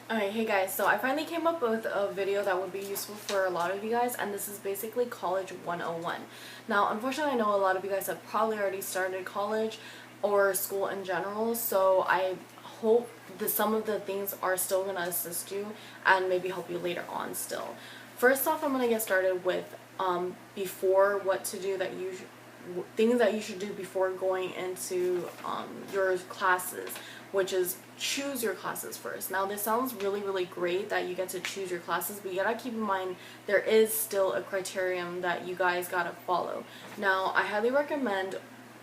Alright, hey guys, so I finally came up with a video that would be useful for a lot of you guys, and this is basically College 101. Now, unfortunately, I know a lot of you guys have probably already started college or school in general, so I hope that some of the things are still going to assist you and maybe help you later on still. First off, I'm going to get started with before what to do that you things that you should do before going into your classes, which is choose your classes first. Now, this sounds really great that you get to choose your classes, but you gotta keep in mind there is still a criterion that you guys gotta follow. Now, I highly recommend,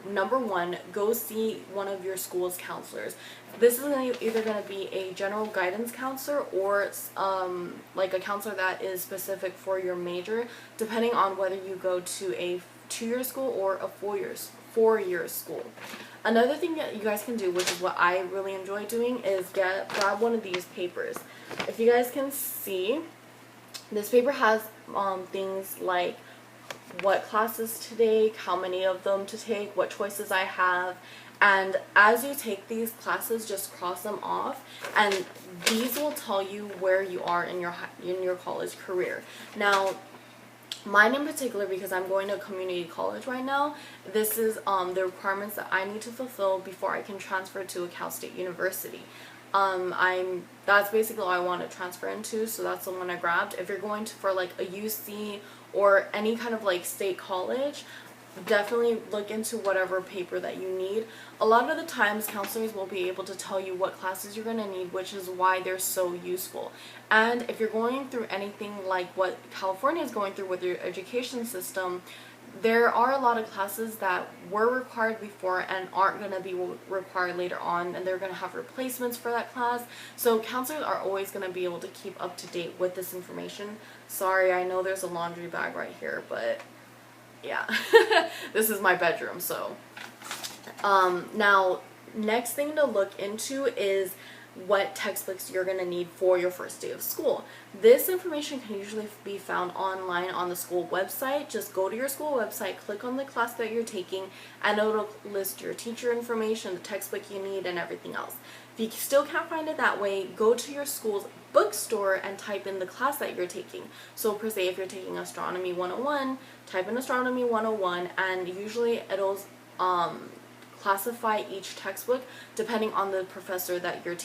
number one, go see one of your school's counselors. This is either going to be a general guidance counselor or like a counselor that is specific for your major, depending on whether you go to a 2-year school or a 4-year school. Another thing that you guys can do, which is what I really enjoy doing, is grab one of these papers. If you guys can see, this paper has things like what classes to take, how many of them to take, what choices I have, and as you take these classes, just cross them off, and these will tell you where you are in your college career. Now, mine in particular, because I'm going to community college right now, this is the requirements that I need to fulfill before I can transfer to a Cal State University. That's basically what I want to transfer into, so that's the one I grabbed. If you're going to for like a UC or any kind of like state college, definitely look into whatever paper that you need. A lot of the times counselors will be able to tell you what classes you're going to need, which is why they're so useful. And if you're going through anything like what California is going through with your education system, there are a lot of classes that were required before and aren't going to be required later on, and they're going to have replacements for that class. So counselors are always going to be able to keep up to date with this information. Sorry, I know there's a laundry bag right here, but yeah, this is my bedroom. So now, next thing to look into is what textbooks you're going to need for your first day of school. This information can usually be found online on the school website. Just go to your school website, click on the class that you're taking, and it'll list your teacher information, the textbook you need, and everything else. If you still can't find it that way, go to your school's bookstore and type in the class that you're taking. So per se, if you're taking Astronomy 101, type in Astronomy 101, and usually it'll classify each textbook depending on the professor that you're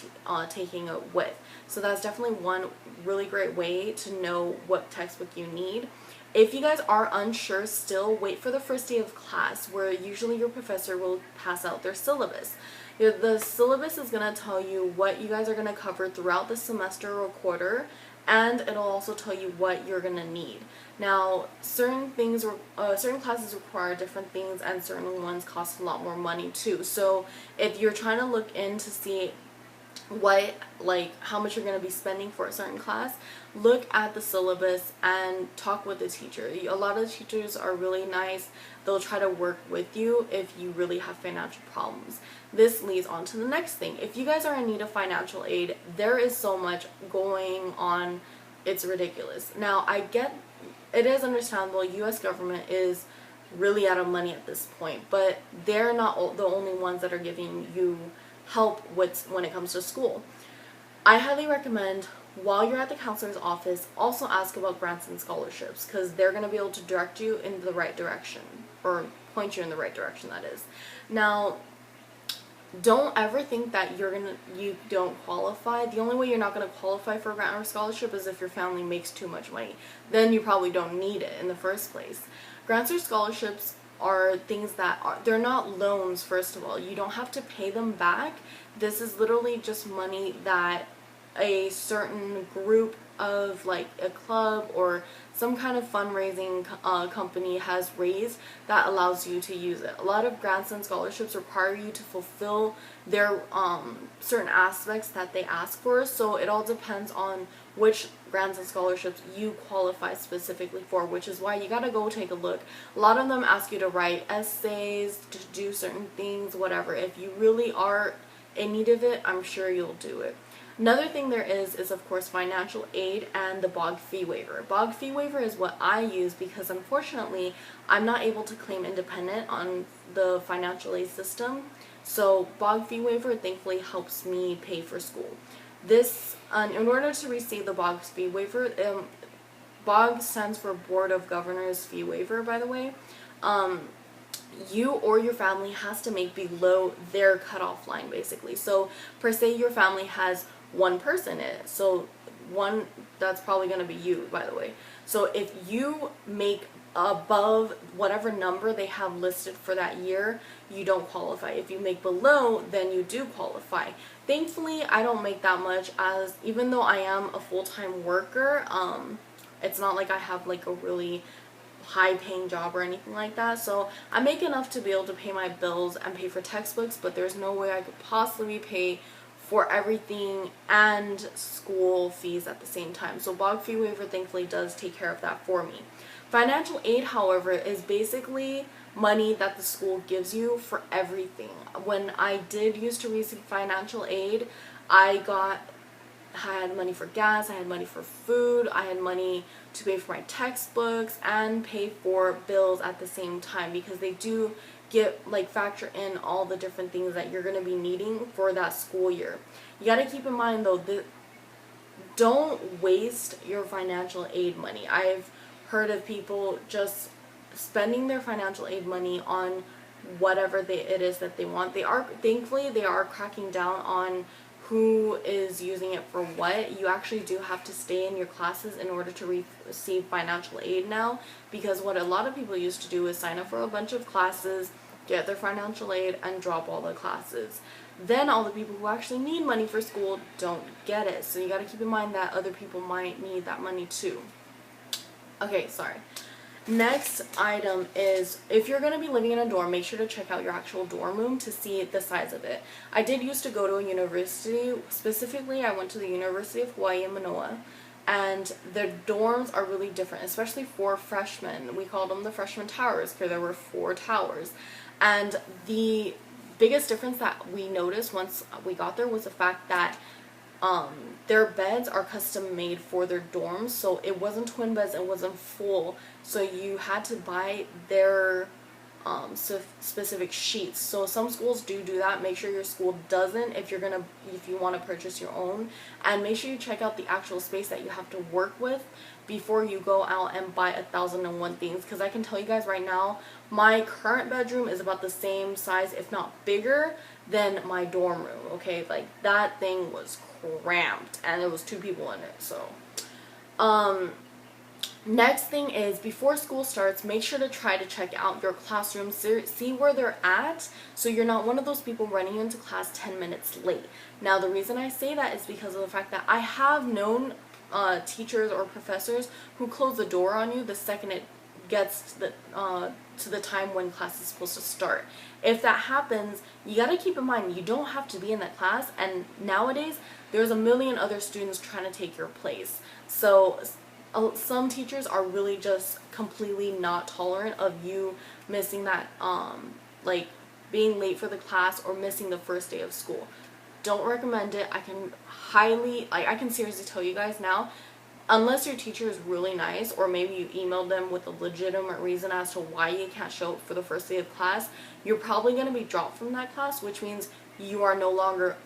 taking it with. So that's definitely one really great way to know what textbook you need. If you guys are unsure still, wait for the first day of class, where usually your professor will pass out their syllabus. The syllabus is going to tell you what you guys are going to cover throughout the semester or quarter, and it'll also tell you what you're going to need. Now, certain classes require different things, and certain ones cost a lot more money too. So if you're trying to look in to see how much you're going to be spending for a certain class, look at the syllabus and talk with the teacher. A lot of the teachers are really nice. They'll try to work with you if you really have financial problems. This leads on to the next thing. If you guys are in need of financial aid, there is so much going on, it's ridiculous. Now, I get it is understandable, US government is really out of money at this point, but they're not the only ones that are giving you help when it comes to school. I highly recommend, while you're at the counselor's office, also ask about grants and scholarships, because they're going to be able to direct you in the right direction, or point you in the right direction, that is. Now, don't ever think that you don't qualify. The only way you're not going to qualify for a grant or scholarship is if your family makes too much money. Then you probably don't need it in the first place. Grants or scholarships are things that they're not loans. First of all, you don't have to pay them back. This is literally just money that a certain group of, like a club or some kind of fundraising company has raised that allows you to use it. A lot of grants and scholarships require you to fulfill their certain aspects that they ask for, so it all depends on which grants and scholarships you qualify specifically for, which is why you gotta go take a look. A lot of them ask you to write essays, to do certain things, whatever. If you really are in need of it, I'm sure you'll do it. Another thing there is of course financial aid and the BOG fee waiver. BOG fee waiver is what I use because unfortunately I'm not able to claim independent on the financial aid system. So BOG fee waiver thankfully helps me pay for school. This And in order to receive the BOGS fee waiver, BOGS stands for Board of Governors Fee Waiver, by the way. You or your family has to make below their cutoff line, basically. So per se, your family has one person in it, so one, that's probably going to be you, by the way. So if you make above whatever number they have listed for that year, you don't qualify. If you make below, then you do qualify. Thankfully, I don't make that much, as even though I am a full-time worker, it's not like I have like a really high paying job or anything like that. So I make enough to be able to pay my bills and pay for textbooks, but there's no way I could possibly pay for everything and school fees at the same time. So BOG fee waiver thankfully does take care of that for me. Financial aid, however, is basically money that the school gives you for everything. When I did used to receive financial aid, I had money for gas, I had money for food, I had money to pay for my textbooks and pay for bills at the same time, because they do factor in all the different things that you're going to be needing for that school year. You got to keep in mind though, don't waste your financial aid money. I've heard of people just spending their financial aid money on whatever it is that they want. Thankfully they are cracking down on who is using it for what. You actually do have to stay in your classes in order to receive financial aid now, because what a lot of people used to do is sign up for a bunch of classes, get their financial aid, and drop all the classes. Then all the people who actually need money for school don't get it. So you got to keep in mind that other people might need that money too. Okay, sorry. Next item is, if you're going to be living in a dorm, make sure to check out your actual dorm room to see the size of it. I did used to go to a university. Specifically, I went to the University of Hawaii in Manoa, and the dorms are really different, especially for freshmen. We called them the freshman towers because there were 4 towers. And the biggest difference that we noticed once we got there was the fact that their beds are custom made for their dorms, so it wasn't twin beds, it wasn't full, so you had to buy their specific sheets. So some schools do that. Make sure your school doesn't if you want to purchase your own, and make sure you check out the actual space that you have to work with before you go out and buy 1,001 things, because I can tell you guys right now, my current bedroom is about the same size, if not bigger, than my dorm room. Okay, like that thing was cramped and there was 2 people in it. So next thing is, before school starts, make sure to try to check out your classrooms, see where they're at, so you're not one of those people running into class 10 minutes late. Now the reason I say that is because of the fact that I have known teachers or professors who close the door on you the second it gets to the time when class is supposed to start. If that happens, you got to keep in mind you don't have to be in that class, and nowadays there's a million other students trying to take your place. So some teachers are really just completely not tolerant of you missing that like being late for the class or missing the first day of school. Don't recommend it. I can seriously tell you guys now, unless your teacher is really nice, or maybe you emailed them with a legitimate reason as to why you can't show up for the first day of class, you're probably going to be dropped from that class, which means you are no longer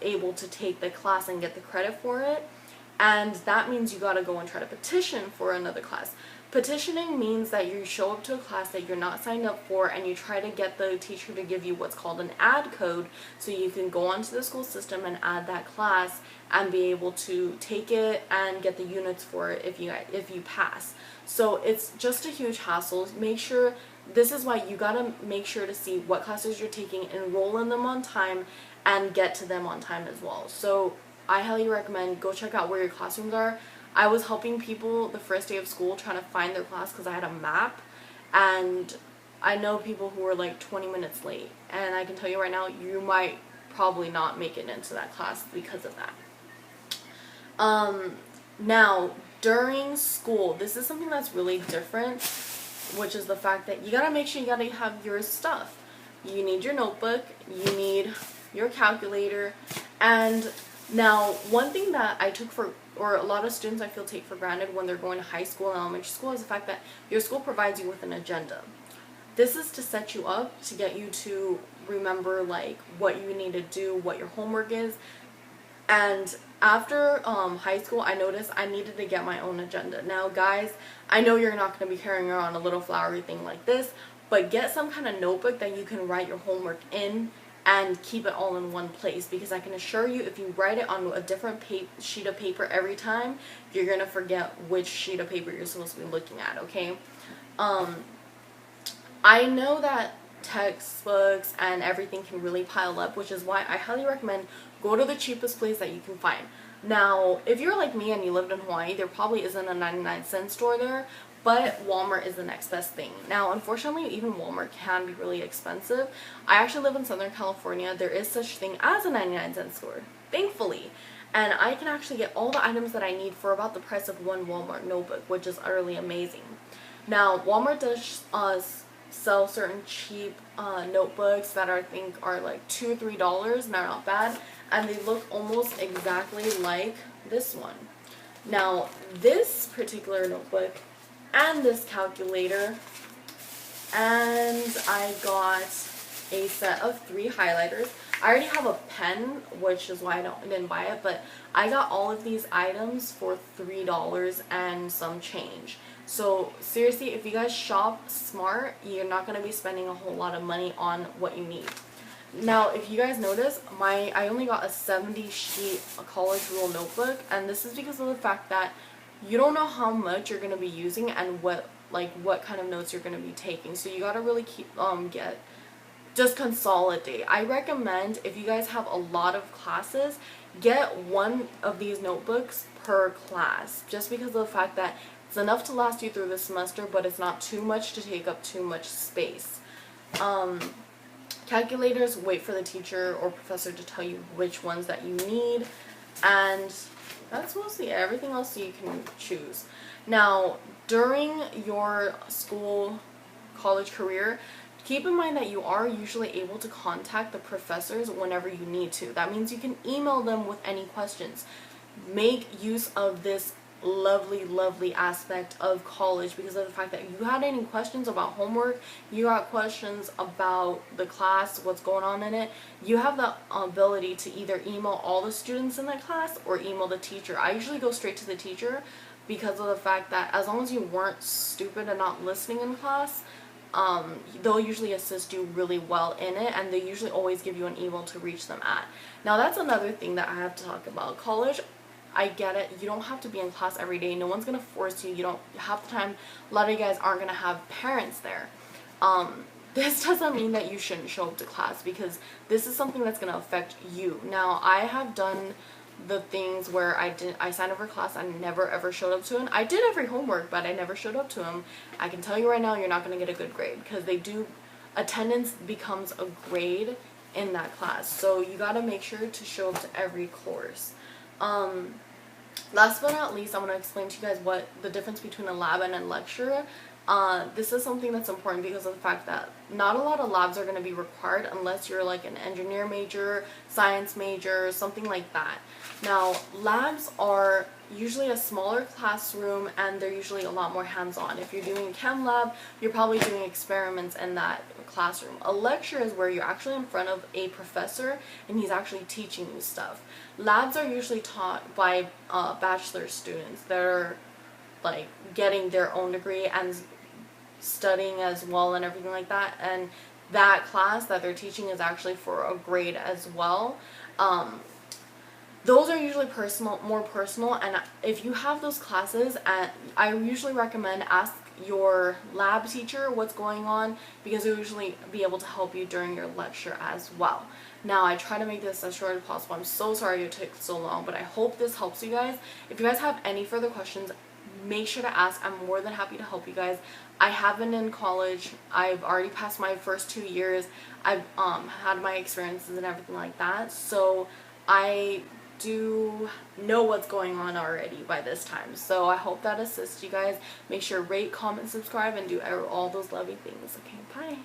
able to take the class and get the credit for it. And that means you got to go and try to petition for another class. Petitioning means that you show up to a class that you're not signed up for, and you try to get the teacher to give you what's called an add code, so you can go onto the school system and add that class and be able to take it and get the units for it if you pass. So it's just a huge hassle. Make sure, this is why you gotta make sure to see what classes you're taking, enroll in them on time, and get to them on time as well. So I highly recommend go check out where your classrooms are. I was helping people the first day of school trying to find their class because I had a map, and I know people who were like 20 minutes late, and I can tell you right now, you might probably not make it into that class because of that. Now during school, this is something that's really different, which is the fact that you gotta make sure you gotta have your stuff. You need your notebook, you need your calculator, and now one thing that I took for, or a lot of students I feel take for granted when they're going to high school and elementary school, is the fact that your school provides you with an agenda. This is to set you up, to get you to remember like what you need to do, what your homework is, and after high school, I noticed I needed to get my own agenda. Now, guys, I know you're not going to be carrying around a little flowery thing like this, but get some kind of notebook that you can write your homework in and keep it all in one place, because I can assure you if you write it on a different sheet of paper every time, you're going to forget which sheet of paper you're supposed to be looking at, okay? I know that textbooks and everything can really pile up, which is why I highly recommend go to the cheapest place that you can find. Now, if you're like me and you lived in Hawaii, there probably isn't a 99-cent store there, but Walmart is the next best thing. Now, unfortunately, even Walmart can be really expensive. I actually live in Southern California. There is such thing as a 99-cent store, thankfully. And I can actually get all the items that I need for about the price of one Walmart notebook, which is utterly amazing. Now, Walmart does sell certain cheap notebooks that I think are like $2 or $3. They're not bad, and they look almost exactly like this one. Now, this particular notebook and this calculator, and I got a set of 3 highlighters. I already have a pen, which is why I didn't buy it, but I got all of these items for $3 and some change. So seriously, if you guys shop smart, you're not going to be spending a whole lot of money on what you need. Now, if you guys notice, I only got a 70-sheet college rule notebook, and this is because of the fact that you don't know how much you're going to be using and what kind of notes you're going to be taking. So you got to really just consolidate. I recommend, if you guys have a lot of classes, get one of these notebooks per class, just because of the fact that it's enough to last you through the semester, but it's not too much to take up too much space. Calculators, wait for the teacher or professor to tell you which ones that you need, and that's mostly it. Everything else you can choose. Now, during your college career, keep in mind that you are usually able to contact the professors whenever you need to. That means you can email them with any questions. Make use of this lovely aspect of college, because of the fact that you had any questions about homework, you got questions about the class, what's going on in it, you have the ability to either email all the students in that class or email the teacher. I usually go straight to the teacher because of the fact that as long as you weren't stupid and not listening in class, they'll usually assist you really well in it, and they usually always give you an email to reach them at. Now, that's another thing that I have to talk about. College, I get it. You don't have to be in class every day. No one's going to force you. You don't, half the time, a lot of you guys aren't going to have parents there. This doesn't mean that you shouldn't show up to class, because this is something that's going to affect you. Now, I have done the things where I signed up for class and never ever showed up to it. I did every homework, but I never showed up to them. I can tell you right now, you're not going to get a good grade, because attendance becomes a grade in that class. So you got to make sure to show up to every course. Last but not least, I'm going to explain to you guys what the difference between a lab and a lecture. This is something that's important because of the fact that not a lot of labs are going to be required unless you're like an engineer major, science major, something like that. Now, labs are usually a smaller classroom, and they're usually a lot more hands-on. If you're doing a chem lab, you're probably doing experiments in that classroom. A lecture is where you're actually in front of a professor and he's actually teaching you stuff. Labs are usually taught by bachelor students that are like getting their own degree and studying as well and everything like that, and that class that they're teaching is actually for a grade as well. Those are usually more personal, and if you have those classes, I usually recommend ask your lab teacher what's going on, because they'll usually be able to help you during your lecture as well. Now, I try to make this as short as possible. I'm so sorry it took so long, but I hope this helps you guys. If you guys have any further questions, make sure to ask. I'm more than happy to help you guys. I have been in college. I've already passed my first 2 years. I've had my experiences and everything like that, so I do know what's going on already by this time. So I hope that assists you guys. Make sure rate, comment, subscribe, and do all those lovely things. Okay, bye.